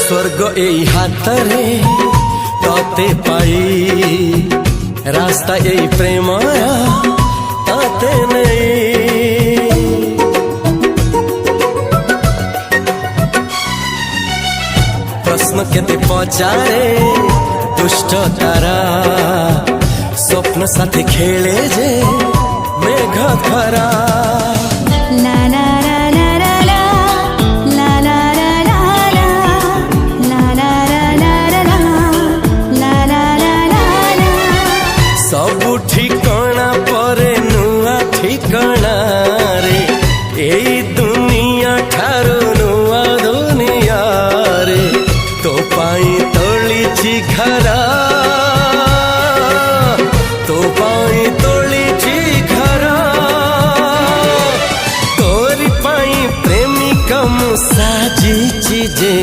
स्वर्ग एई हातरे तते पाई रास्ता एई प्रेमया ताते नहीं। प्रश्न केते पचारे दुष्ट तारा स्वप्न साथी खेले जे मेघ खरा। सबु ठिकाना परे नुआ ठिकाना रे एई दुनिया ठारू नुआ दुनिया रे। तो पाई तोलिछि घरा तो पाई तोलिछि घरा तोरी पाई प्रेमिका मु साजिछि जे।